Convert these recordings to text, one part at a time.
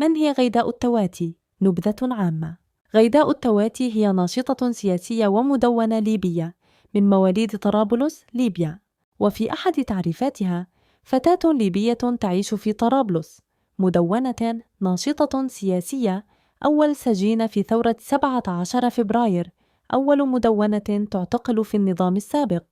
من هي غيداء التواتي؟ نبذة عامة. غيداء التواتي هي ناشطة سياسية ومدونة ليبية من مواليد طرابلس، ليبيا. وفي أحد تعريفاتها: فتاة ليبية تعيش في طرابلس، مدونة، ناشطة سياسية، أول سجين في ثورة 17 فبراير، أول مدونة تعتقل في النظام السابق.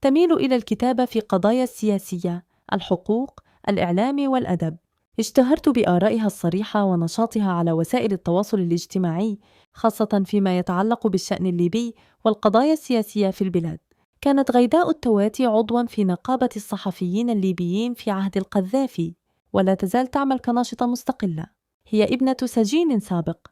تميل إلى الكتابة في قضايا السياسية، الحقوق، الإعلام والأدب. اشتهرت بآرائها الصريحة ونشاطها على وسائل التواصل الاجتماعي، خاصة فيما يتعلق بالشأن الليبي والقضايا السياسية في البلاد. كانت غيداء التواتي عضواً في نقابة الصحفيين الليبيين في عهد القذافي، ولا تزال تعمل كناشطة مستقلة. هي ابنة سجين سابق،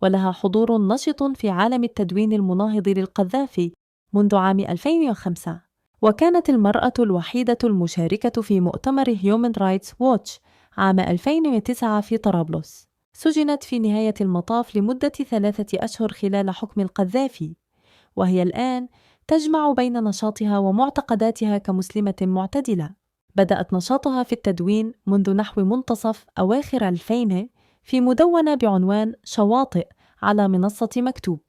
ولها حضور نشط في عالم التدوين المناهض للقذافي منذ عام 2005. وكانت المرأة الوحيدة المشاركة في مؤتمر هيومن رايتس ووتش عام 2009 في طرابلس. سجنت في نهاية المطاف لمدة 3 أشهر خلال حكم القذافي، وهي الآن تجمع بين نشاطها ومعتقداتها كمسلمة معتدلة. بدأت نشاطها في التدوين منذ نحو منتصف أواخر 2000 في مدونة بعنوان شواطئ على منصة مكتوب.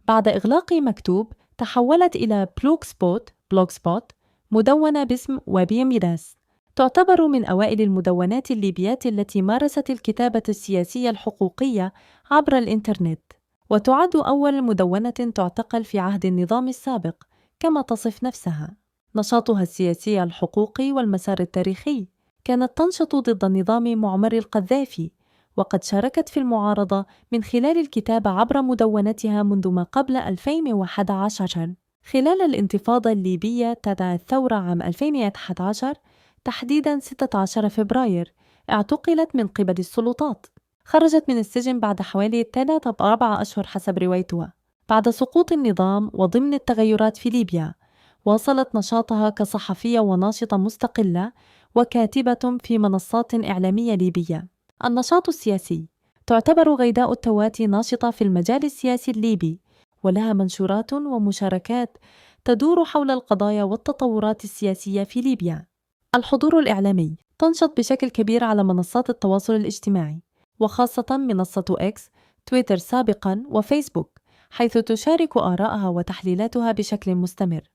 بعد إغلاق مكتوب تحولت إلى بلوغسبوت، مدونة باسم وبي ميراث. تعتبر من أوائل المدونات الليبيات التي مارست الكتابة السياسية الحقوقية عبر الإنترنت، وتعد أول مدونة تعتقل في عهد النظام السابق كما تصف نفسها. نشاطها السياسي الحقوقي والمسار التاريخي: كانت تنشط ضد النظام معمر القذافي، وقد شاركت في المعارضة من خلال الكتابة عبر مدونتها منذ ما قبل 2011. خلال الانتفاضة الليبية تبع الثورة عام 2011 تحديداً 16 فبراير اعتقلت من قبل السلطات. خرجت من السجن بعد حوالي 3 أو 4 أشهر حسب روايتها. بعد سقوط النظام وضمن التغيرات في ليبيا، واصلت نشاطها كصحفية وناشطة مستقلة وكاتبة في منصات إعلامية ليبية. النشاط السياسي: تعتبر غيداء التواتي ناشطة في المجال السياسي الليبي، ولها منشورات ومشاركات تدور حول القضايا والتطورات السياسية في ليبيا. الحضور الإعلامي: تنشط بشكل كبير على منصات التواصل الاجتماعي، وخاصة منصة إكس، تويتر سابقاً، وفيسبوك، حيث تشارك آراءها وتحليلاتها بشكل مستمر.